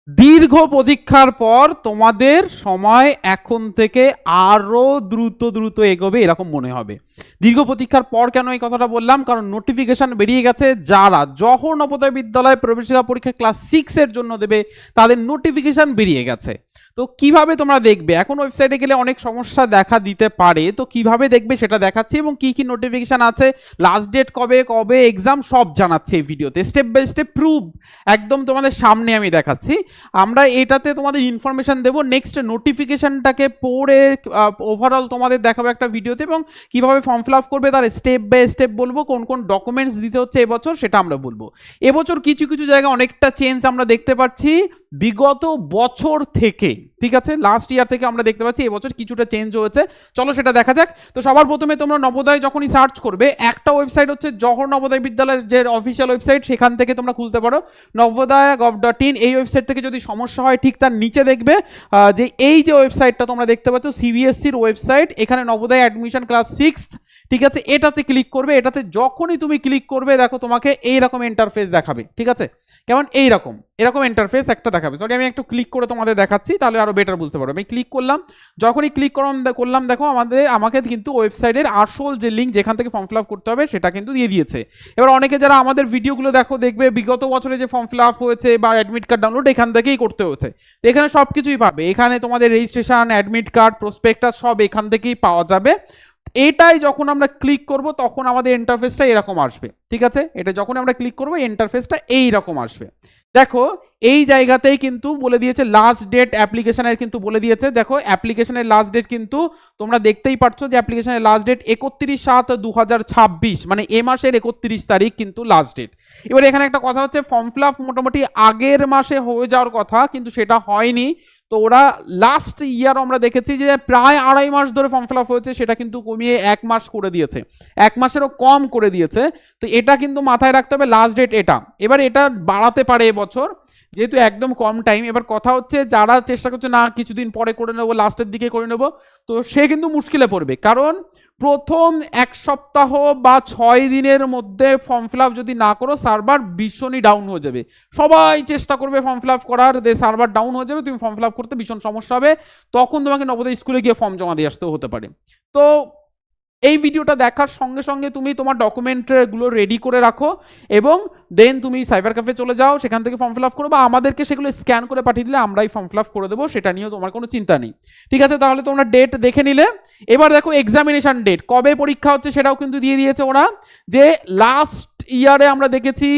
দীর্ঘ প্রতীক্ষার পর তোমাদের সময় এখন থেকে আরো দ্রুত দ্রুত এগোবে এরকম মনে হবে। দীর্ঘ প্রতীক্ষার পর কেন এই কথাটা বললাম, কারণ নোটিফিকেশন বেরিয়ে গেছে। যারা জওহর নবোদয় বিদ্যালয় প্রবেশিকা পরীক্ষা ক্লাস 6 এর জন্য দেবে তাদের নোটিফিকেশন বেরিয়ে গেছে। তো কিভাবে তোমরা দেখবে, এখন ওয়েবসাইটে গেলে অনেক সমস্যা দেখা দিতে পারে, তো কিভাবে দেখবে সেটা দেখাচ্ছি এবং কি কি নোটিফিকেশন আছে, লাস্ট ডেট কবে কবে এক্সাম সব জানাচ্ছি এই ভিডিওতে, স্টেপ বাই স্টেপ প্রুফ একদম তোমাদের সামনে আমি দেখাচ্ছি। আমরা এটাতে তোমাদের ইনফরমেশন দেবো, নেক্সট নোটিফিকেশনটাকে পড়ে ওভারঅল তোমাদের দেখাবো একটা ভিডিওতে, এবং কিভাবে ফর্ম ফিল আপ করবে তার স্টেপ বাই স্টেপ বলবো, কোন কোন ডকুমেন্টস দিতে হচ্ছে এবছর সেটা আমরা বলবো। এবছর কিছু কিছু জায়গায় অনেকটা চেঞ্জ আমরা দেখতে পাচ্ছি বিগত বছর থেকে, ঠিক আছে, লাস্ট ইয়ার থেকে আমরা দেখতে পাচ্ছি এবছর কিছুটা চেঞ্জ হয়েছে। চলো সেটা দেখা যাক। তো সবার প্রথমে তোমরা নবোদয় যখনই সার্চ করবে, একটা ওয়েবসাইট হচ্ছে জওহর নবোদয় বিদ্যালয়ের যে অফিসিয়াল ওয়েবসাইট, সেখান থেকে তোমরা খুলতে পারো নবোদয়া.gov.in। এই ওয়েবসাইট থেকে যদি সমস্যা হয় ঠিক তার নিচে দেখবে যে এই যে ওয়েবসাইটটা তোমরা দেখতে পাচ্ছ সিবিএসসির ওয়েবসাইট, এখানে নবোদয় অ্যাডমিশন ক্লাস 6, ঠিক আছে, এটাতে ক্লিক করবে। এটাতে যখনই তুমি ক্লিক করবে দেখো তোমাকে এইরকম ইন্টারফেস দেখাবে, ঠিক আছে, কেমন এইরকম এরকম ইন্টারফেস একটা দেখাবে। সরি আমি একটু ক্লিক করে তোমাদের দেখাচ্ছি তাহলে আরো বেটার বুঝতে পারবে। আমি ক্লিক করলাম, যখনই ক্লিক করলাম দেখো আমাকে কিন্তু ওয়েবসাইটের আসল যে লিঙ্ক যেখান থেকে ফর্ম ফিল আপ করতে হবে সেটা কিন্তু দিয়ে দিয়েছে। এবার অনেকে যারা আমাদের ভিডিওগুলো দেখবে বিগত বছরে যে ফর্ম ফিল আপ হয়েছে বা অ্যাডমিট কার্ড ডাউনলোড এখান থেকেই করতে হচ্ছে, তো এখানে সব কিছুই পাবে। এখানে তোমাদের রেজিস্ট্রেশন, অ্যাডমিট কার্ড, প্রসপেক্টাস সব এখান থেকেই পাওয়া যাবে। এটাই যখন আমরা ক্লিক করব তখন আমাদের ইন্টারফেসটা এরকম আসবে, ঠিক আছে, এটা যখন আমরা ক্লিক করব ইন্টারফেসটা এইরকম আসবে। দেখো এই জায়গাতেই কিন্তু বলে দিয়েছে লাস্ট ডেট অ্যাপ্লিকেশনের, কিন্তু বলে দিয়েছে দেখো অ্যাপ্লিকেশনের লাস্ট ডেট কিন্তু তোমরা দেখতেই পাচ্ছ যে অ্যাপ্লিকেশনের লাস্ট ডেট 31/7/2026, মানে এ মাসের 31 তারিখ কিন্তু লাস্ট ডেট। এবার এখানে একটা কথা হচ্ছে ফর্ম ফিল আপ মোটামুটি আগের মাসে হয়ে যাওয়ার কথা কিন্তু সেটা হয়নি। তো ওরা লাস্ট ইয়ার আমরা দেখেছি যে প্রায় 2.5 মাস ধরে ফর্ম ফিল আপ হয়েছে, সেটা কিন্তু কমিয়ে 1 মাস করে দিয়েছে, 1 মাসেরও কম করে দিয়েছে। তো এটা কিন্তু মাথায় রাখতে হবে লাস্ট ডেট এটা। এবার এটা বাড়াতে পারে এবছর, যেহেতু একদম কম টাইম। এবার কথা হচ্ছে যারা চেষ্টা করছে না কিছুদিন পরে করে নেবো, লাস্টের দিকে করে নেবো, তো সে কিন্তু মুশকিলে পড়বে। কারণ প্রথম 1 সপ্তাহ বা 6 দিনের মধ্যে ফর্ম ফিল আপ যদি না করো সার্ভার ভীষণই ডাউন হয়ে যাবে। সবাই চেষ্টা করবে ফর্ম ফিল আপ করার, সার্ভার ডাউন হয়ে যাবে, তুমি ফর্ম ফিল আপ করতে ভীষণ সমস্যা হবে, তখন তোমাকে নবোদয় স্কুলে গিয়ে ফর্ম জমা দিয়ে আসতেও হতে পারে। তো এই ভিডিওটা দেখার সঙ্গে সঙ্গে তুমি তোমার ডকুমেন্টগুলো রেডি করে রাখো এবং দেন তুমি সাইবার ক্যাফে চলে যাও, সেখান থেকে ফর্ম ফিল আপ করো বা আমাদেরকে সেগুলো স্ক্যান করে পাঠিয়ে দিলে আমরাই ফর্ম ফিল আপ করে দেবো, সেটা নিয়েও তোমার কোনো চিন্তা নেই, ঠিক আছে। তাহলে তোমরা ডেট দেখে নিলে। এবার দেখো এক্সামিনেশন ডেট কবে পরীক্ষা হচ্ছে সেটাও কিন্তু দিয়ে দিয়েছে ওরা, যে লাস্ট ইয়ারে আমরা দেখেছি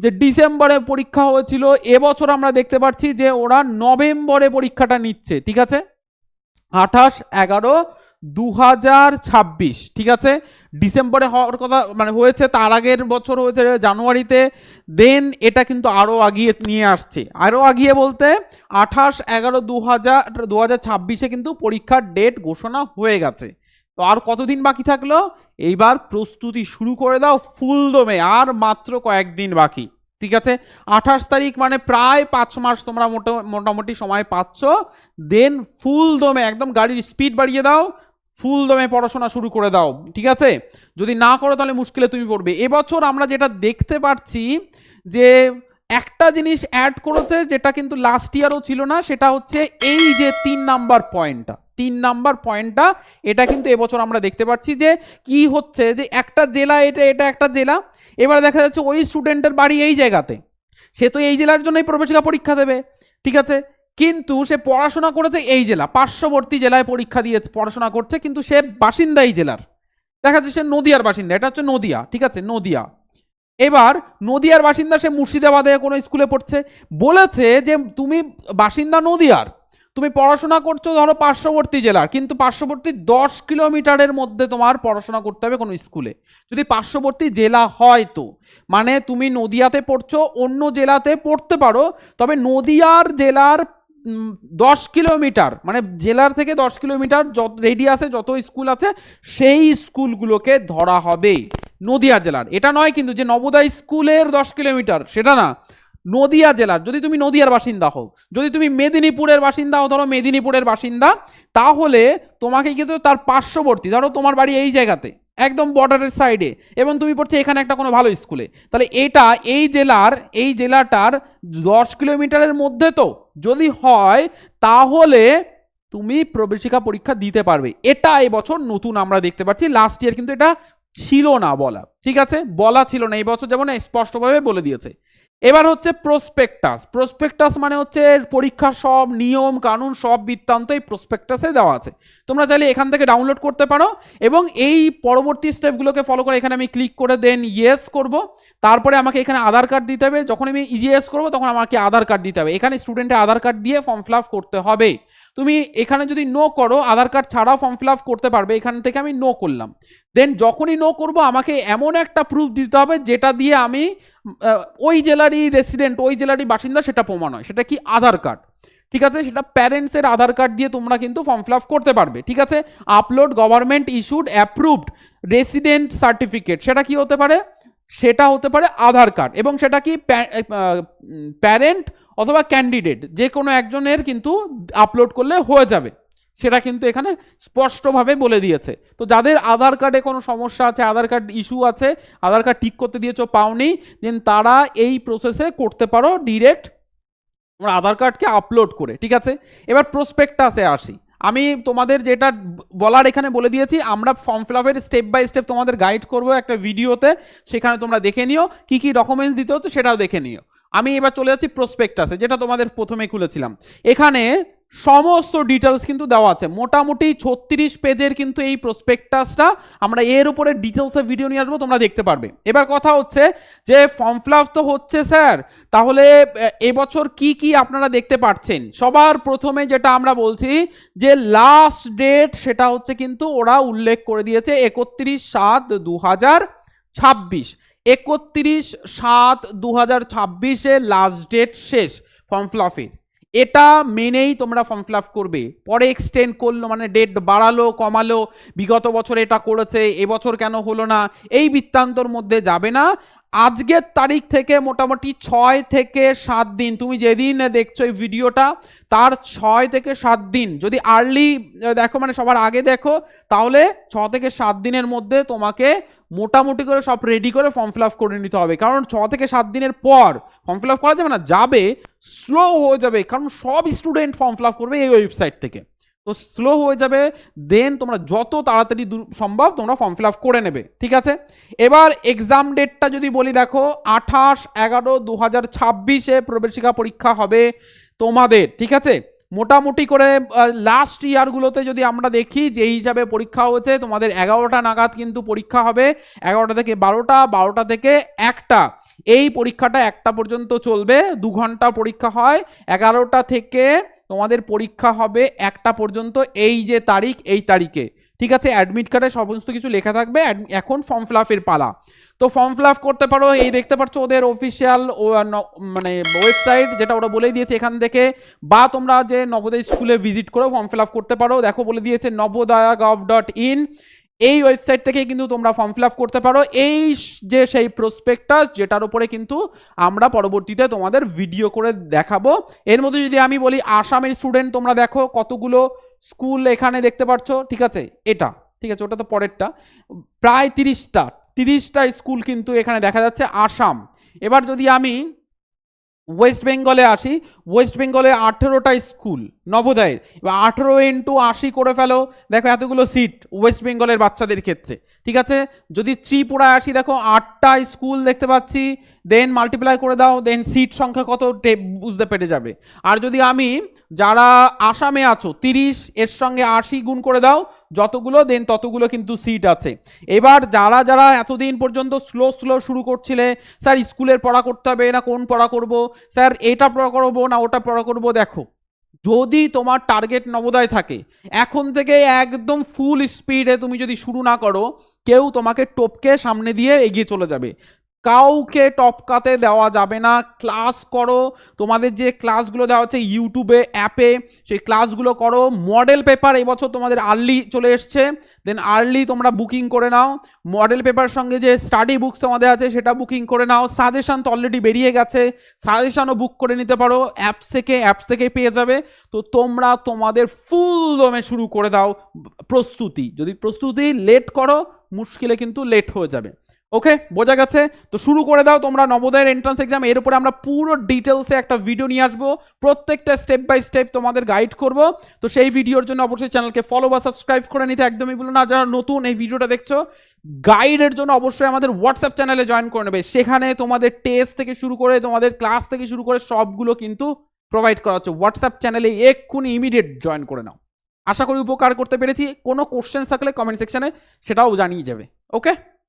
যে ডিসেম্বরে পরীক্ষা হয়েছিল, এবছর আমরা দেখতে পাচ্ছি যে ওরা নভেম্বরে পরীক্ষাটা নিচ্ছে, ঠিক আছে, 28/11/2026, ঠিক আছে। ডিসেম্বরে হওয়ার কথা মানে হয়েছে, তার আগের বছর হয়েছে জানুয়ারিতে, দেন এটা কিন্তু আরও আগিয়ে নিয়ে আসছে। আরও আগিয়ে বলতে 28/11/2026 কিন্তু পরীক্ষার ডেট ঘোষণা হয়ে গেছে। তো আর কতদিন বাকি থাকলো, এইবার প্রস্তুতি শুরু করে দাও ফুল দমে, আর মাত্র কয়েকদিন বাকি, ঠিক আছে। 28 তারিখ মানে প্রায় 5 মাস তোমরা মোটামুটি সময় পাচ্ছ। দেন ফুল দমে একদম গাড়ির স্পিড বাড়িয়ে দাও, ফুল দমে পড়াশোনা শুরু করে দাও, ঠিক আছে। যদি না করো তাহলে মুশকিলে তুমি পড়বে। এবছর আমরা যেটা দেখতে পাচ্ছি যে একটা জিনিস অ্যাড করেছে যেটা কিন্তু লাস্ট ইয়ারও ছিল না, সেটা হচ্ছে এই যে 3 নাম্বার পয়েন্টটা, এটা কিন্তু এবছর আমরা দেখতে পাচ্ছি যে কি হচ্ছে, যে একটা জেলা, এটা একটা জেলা, এবার দেখা যাচ্ছে ওই স্টুডেন্টের বাড়ি এই জায়গাতে, সে তো এই জেলার জন্যই প্রবেশিকা পরীক্ষা দেবে, ঠিক আছে, কিন্তু সে পড়াশোনা করেছে এই জেলা, পার্শ্ববর্তী জেলায় পরীক্ষা দিয়ে পড়াশোনা করছে, কিন্তু সে বাসিন্দা এই জেলার, দেখা যাচ্ছে সে নদিয়ার বাসিন্দা, এটা হচ্ছে নদিয়া, ঠিক আছে, নদিয়া। এবার নদিয়ার বাসিন্দা, সে মুর্শিদাবাদে কোনো স্কুলে পড়ছে, বলেছে যে তুমি বাসিন্দা নদিয়ার, তুমি পড়াশোনা করছো ধরো পার্শ্ববর্তী জেলার, কিন্তু পার্শ্ববর্তী 10 কিলোমিটারের মধ্যে তোমার পড়াশোনা করতে হবে কোনো স্কুলে, যদি পার্শ্ববর্তী জেলা হয় তো, মানে তুমি নদিয়াতে পড়ছো, অন্য জেলাতে পড়তে পারো, তবে নদিয়ার জেলার 10 কিলোমিটার মানে জেলার থেকে 10 কিলোমিটার যত রেডিয়াসে যত স্কুল আছে সেই স্কুলগুলোকে ধরা হবে নদিয়া জেলার। এটা নয় কিন্তু যে নবোদয় স্কুলের 10 কিলোমিটার, সেটা না, নদিয়া জেলার। যদি তুমি নদিয়ার বাসিন্দা হও, যদি তুমি মেদিনীপুরের বাসিন্দা হও, ধরো মেদিনীপুরের বাসিন্দা, তাহলে তোমাকে কিন্তু তার পার্শ্ববর্তী, ধরো তোমার বাড়ি এই জায়গাতে, একদম বর্ডারের সাইডে, এবং তুমি পড়ছো এখানে একটা কোনো ভালো স্কুলে, তাহলে এই জেলাটার 10 কিলোমিটারের মধ্যে তো যদি হয় তাহলে তুমি প্রবেশিকা পরীক্ষা দিতে পারবে। এটা এবছর নতুন আমরা দেখতে পাচ্ছি, লাস্ট ইয়ার কিন্তু এটা ছিল না বলা, ঠিক আছে, বলা ছিল না, এই বছর যেমন স্পষ্টভাবে বলে দিয়েছে। এবার হচ্ছে প্রসপেক্টাস মানে হচ্ছে পরীক্ষার সব নিয়ম কানুন সব বৃত্তান্ত এই প্রসপেক্টাসে দেওয়া আছে, তোমরা চাইলে এখান থেকে ডাউনলোড করতে পারো এবং এই পরবর্তী স্টেপগুলোকে ফলো করে এখানে আমি ক্লিক করে দেন ইয়েস করব, তারপরে আমাকে এখানে আধার কার্ড দিতে হবে, যখন আমি ইয়েস করবো তখন আমাকে আধার কার্ড দিতে হবে, এখানে স্টুডেন্টের আধার কার্ড দিয়ে ফর্ম ফিল আপ করতে হবে। তুমি এখানে যদি নো করো আধার কার্ড ছাড়াও ফর্ম ফিল আপ করতে পারবে, এখান থেকে আমি নো করলাম, দেন যখনই নো করব আমাকে এমন একটা প্রুফ দিতে হবে যেটা দিয়ে আমি ওই জেলারই রেসিডেন্ট ওই জেলারই বাসিন্দা সেটা প্রমাণ হয়, সেটা কি আধার কার্ড, ঠিক আছে, সেটা প্যারেন্টসের আধার কার্ড দিয়ে তোমরা কিন্তু ফর্ম ফিল আপ করতে পারবে, ঠিক আছে। Upload government issued approved resident certificate, সেটা কি হতে পারে, সেটা হতে পারে আধার কার্ড, এবং সেটা কি প্যারেন্ট অথবা ক্যান্ডিডেট যে কোনো একজনের কিন্তু আপলোড করলে হয়ে যাবে, সেটা কিন্তু এখানে স্পষ্টভাবে বলে দিয়েছে। তো যাদের আধার কার্ডে কোনো সমস্যা আছে, আধার কার্ড ইস্যু আছে, আধার কার্ড ঠিক করতে দিয়েছো পাওনি, দেন তারা এই প্রসেসে করতে পারো ডিরেক্ট তোমরা আধার কার্ডকে আপলোড করে, ঠিক আছে। এবার প্রসপেক্টাসে আসি, আমি তোমাদের যেটা বলার এখানে বলে দিয়েছি, আমরা ফর্ম ফিল আপের স্টেপ বাই স্টেপ তোমাদের গাইড করবো একটা ভিডিওতে, সেখানে তোমরা দেখে নিও কি কি ডকুমেন্টস দিতে হতো সেটাও দেখে নিও। আমি এবার চলে যাচ্ছি প্রসপেক্টাসে, যেটা তোমাদের প্রথমে খুলেছিলাম, এখানে সমস্ত ডিটেলস কিন্তু দেওয়া আছে, মোটামুটি 36 পেজের কিন্তু এই প্রসপেক্টাসটা, আমরা এর উপরে ডিটেলসে ভিডিও নিয়ে আসবো, তোমরা দেখতে পারবে। এবার কথা হচ্ছে যে ফর্ম ফিল আপ তো হচ্ছে স্যার, তাহলে এবছর কি কি আপনারা দেখতে পাচ্ছেন, সবার প্রথমে যেটা আমরা বলছি যে লাস্ট ডেট সেটা হচ্ছে কিন্তু ওরা উল্লেখ করে দিয়েছে 31/7/2026, 31/7/2026 লাস্ট ডেট শেষ ফর্ম ফিল আপের, এটা মেনেই তোমরা ফর্ম ফিল আপ করবে। পরে এক্সটেন্ড করলো মানে ডেট বাড়ালো কমালো, বিগত বছর এটা করেছে এবছর কেন হলো না, এই বৃত্তান্তর মধ্যে যাবে না। আজকের তারিখ থেকে মোটামুটি 6 থেকে 7 দিন, তুমি যেদিন দেখছো এই ভিডিওটা তার 6 থেকে 7 দিন যদি আর্লি দেখো, মানে সবার আগে দেখো, তাহলে 6 থেকে 7 দিনের মধ্যে তোমাকে মোটামুটি করে সব রেডি করে ফর্ম ফিল আপ করে নিতে হবে, কারণ 6 থেকে 7 দিনের পর ফর্ম ফিল আপ করা যাবে না, যাবে স্লো হয়ে যাবে, কারণ সব স্টুডেন্ট ফর্ম ফিল আপ করবে এই ওয়েবসাইট থেকে, তো স্লো হয়ে যাবে, দেন তোমরা যত তাড়াতাড়ি সম্ভব তোমরা ফর্ম ফিল আপ করে নেবে, ঠিক আছে। এবার এক্সাম ডেটটা যদি বলি, দেখো 28/11/2026 প্রবেশিকা পরীক্ষা হবে তোমাদের, ঠিক আছে। মোটামুটি করে লাস্ট ইয়ারগুলোতে যদি আমরা দেখি যে হিসাবে পরীক্ষা হয়েছে, তোমাদের 11টা নাগাদ কিন্তু পরীক্ষা হবে, 11টা থেকে 12টা, 12টা থেকে 1টা, এই পরীক্ষাটা 1টা পর্যন্ত চলবে, 2 ঘন্টা পরীক্ষা হয়, 11টা থেকে তোমাদের পরীক্ষা হবে 1টা পর্যন্ত, এই যে তারিখ এই তারিখে, ঠিক আছে। অ্যাডমিট কার্ডে সমস্ত কিছু লেখা থাকবে, এখন ফর্ম ফিল আপের পালা, তো ফর্ম ফিল আপ করতে পারো, এই দেখতে পাচ্ছ ওদের অফিসিয়াল মানে ওয়েবসাইট, যেটা ওরা বলে দিয়েছে এখান থেকে, বা তোমরা যে নবোদয় স্কুলে ভিজিট করে ফর্ম ফিল আপ করতে পারো, দেখো বলে দিয়েছে navodaya.gov.in, এই ওয়েবসাইট থেকে কিন্তু তোমরা ফর্ম ফিল আপ করতে পারো, এই যে সেই প্রসপেক্টাস যেটার উপরে কিন্তু আমরা পরবর্তীতে তোমাদের ভিডিও করে দেখাবো। এর মধ্যে যদি আমি বলি আসামের স্টুডেন্ট, তোমরা দেখো কতগুলো স্কুল এখানে দেখতে পাচ্ছ, ঠিক আছে, এটা ঠিক আছে, ওটা তো পরেরটা, প্রায় 30টা স্কুল কিন্তু এখানে দেখা যাচ্ছে আসাম। এবার যদি আমি ওয়েস্ট বেঙ্গলে আসি, ওয়েস্ট বেঙ্গলে 18টা স্কুল নবোদয়ের, এবার 18 × 80 করে ফেলো, দেখো এতগুলো সিট ওয়েস্ট বেঙ্গলের বাচ্চাদের ক্ষেত্রে, ঠিক আছে। যদি ত্রিপুরায় আসি, দেখো 8টা স্কুল দেখতে পাচ্ছি, দেন মাল্টিপ্লাই করে দাও, দেন সিট সংখ্যা কত বুঝতে পেরে যাবে। আর যদি আমি যারা আসামে আছো 30 এর সঙ্গে 80 গুণ করে দাও, যতগুলো দেন ততগুলো কিন্তু সিট আছে। এবার যারা যারা এতদিন পর্যন্ত স্লো শুরু করছিলে, স্যার স্কুলের পড়া করতে হবে না কোন পড়া করব, স্যার এটা পড়া করবো না ওটা পড়া করব, দেখো যদি তোমার টার্গেট নবোদয় থাকে, এখন থেকে একদম ফুল স্পিডে তুমি যদি শুরু না করো, কেউ তোমাকে টপকে সামনে দিয়ে এগিয়ে চলে যাবে, কাউকে টপকাতে দেওয়া যাবে না। ক্লাস করো, তোমাদের যে ক্লাসগুলো দেওয়া হচ্ছে ইউটিউবে অ্যাপে, সেই ক্লাসগুলো করো। মডেল পেপার এবছর তোমাদের আর্লি চলে এসছে, দেন আর্লি তোমরা বুকিং করে নাও, মডেল পেপার সঙ্গে যে স্টাডি বুকস তোমাদের আছে সেটা বুকিং করে নাও। সাজেশন তো অলরেডি বেরিয়ে গেছে, সাজেশনও বুক করে নিতে পারো অ্যাপস থেকে পেয়ে যাবে। তো তোমরা তোমাদের ফুল দমে শুরু করে দাও প্রস্তুতি, যদি প্রস্তুতি লেট করো মুশকিলে কিন্তু লেট হয়ে যাবে। ওকে, বোঝা গেছে? তো শুরু করে দাও তোমরা নবোদয়ের এন্ট্রান্স এক্সাম। এর উপরে আমরা পুরো ডিটেলসে একটা ভিডিও নিয়ে আসবো, প্রত্যেকটা স্টেপ বাই স্টেপ তোমাদের গাইড করব। তো সেই ভিডিওর জন্য অবশ্যই চ্যানেলকে ফলো বা সাবস্ক্রাইব করে নিতে একদমই ভুলো না। যারা নতুন এই ভিডিওটা দেখছো, গাইডের জন্য অবশ্যই আমাদের হোয়াটসঅ্যাপ চ্যানেলে জয়েন করে নেবে। সেখানে তোমাদের টেস্ট থেকে শুরু করে তোমাদের ক্লাস থেকে শুরু করে সবগুলো কিন্তু প্রোভাইড করা হচ্ছে। হোয়াটসঅ্যাপ চ্যানেলে এক্ষুনি ইমিডিয়েট জয়েন করে নাও। আশা করি উপকার করতে পেরেছি। কোনো কোশ্চেন থাকলে কমেন্ট সেকশনে সেটাও জানিয়ে যাবে। ওকে।